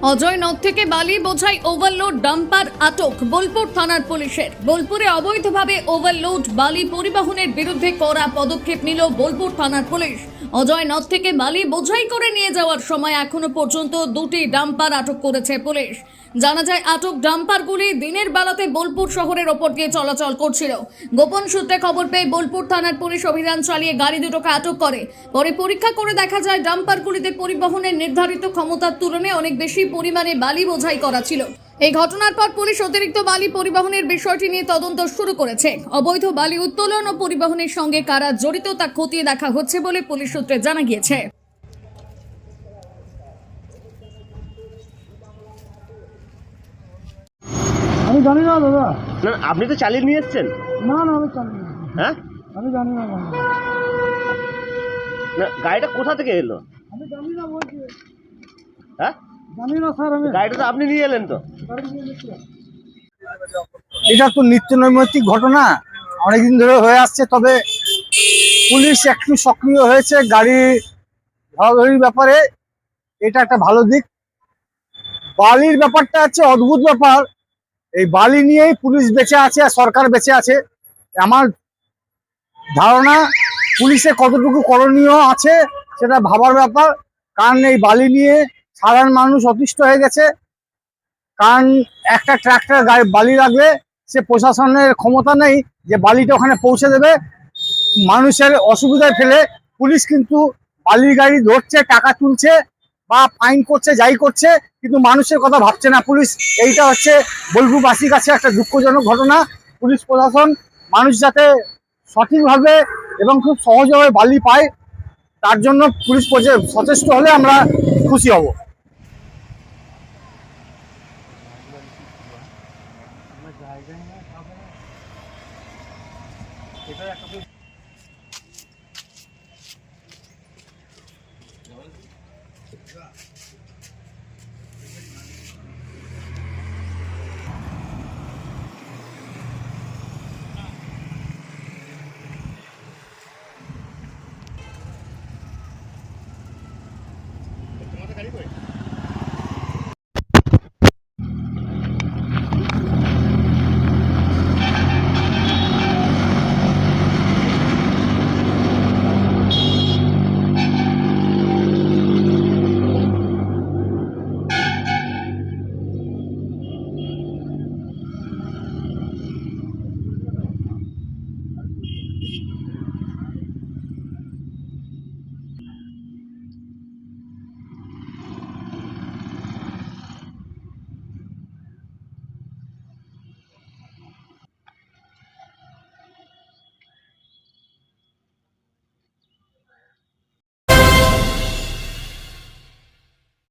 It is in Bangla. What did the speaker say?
অজয় নদ থেকে বালি বোঝাই ওভারলোড ডাম্পার আটক বোলপুর থানার পুলিশের। বোলপুরে অবৈধভাবে ওভারলোড বালি পরিবহনের বিরুদ্ধে কড়া পদক্ষেপ নিল বোলপুর থানার পুলিশ। অজয় নদ থেকে বালি বোঝাই করে নিয়ে যাওয়ার সময় এখনো পর্যন্ত দুটি ডাম্পার আটক করেছে পুলিশ। জানা যায় আটক ডাম্পারগুলি দিনের বেলাতে বোলপুর শহরের ওপর দিয়ে চলাচল করছিল। গোপন সূত্রে খবর পেয়ে বোলপুর থানার পুলিশ অভিযান চালিয়ে গাড়ি দুটোকে আটক করে। পরে পরীক্ষা করে দেখা যায় ডাম্পারগুলিতে পরিবহনের নির্ধারিত ক্ষমতার তুলনায় অনেক বেশি পরিমাণে বালি বোঝাই করা ছিল। এই ঘটনার পর পুলিশ অতিরিক্ত বালি পরিবহনের বিষয়টি নিয়ে তদন্ত শুরু করেছে। অবৈধ বালি উত্তোলন ও পরিবহনের সঙ্গে কারা জড়িত তা খতিয়ে দেখা হচ্ছে বলে পুলিশ সূত্রে জানা গিয়েছে। আমি জানি না দাদা। না আপনি তো চালিয়ে নিয়ে এসছেন। না না আমি জানি না। হ্যাঁ আমি জানি না। না গাড়িটা কোথা থেকে এলো? আমি জানি না বলছি। হ্যাঁ জানি না স্যার। আমি গাড়িটা তো আপনি নিয়ে এলেন তো। এটা তো নিত্য নৈমিত্তিক ঘটনা, অনেকদিন ধরে হয়ে আসছে। তবে পুলিশ একটু সক্রিয় হয়েছে গাড়ি ধরাধরির ব্যাপারে, এটা একটা ভালো দিক। বালির ব্যাপারটা হচ্ছে অদ্ভুত ব্যাপার। এই বালি নিয়েই পুলিশ বেঁচে আছে আর সরকার বেঁচে আছে। আমার ধারণা পুলিশের কতটুকু করণীয় আছে সেটা ভাবার ব্যাপার। কারণ এই বালি নিয়ে সাধারণ মানুষ অতিষ্ঠ হয়ে গেছে। কারণ একটা ট্রাক্টর গাড়ি বালি লাগলে সে প্রশাসনের ক্ষমতা নেই যে বালিটা ওখানে পৌঁছে দেবে। মানুষের অসুবিধায় ফেলে পুলিশ কিন্তু বালির গাড়ি ধরছে, টাকা তুলছে বা ফাইন করছে, যাই করছে, কিন্তু মানুষের কথা ভাবছে না পুলিশ। এইটা হচ্ছে বোলপুরবাসীর কাছে একটা দুঃখজনক ঘটনা। পুলিশ প্রশাসন মানুষ যাতে সঠিকভাবে এবং খুব সহজভাবে বালি পায় তার জন্য পুলিশ সচেষ্ট হলে আমরা খুশি হব।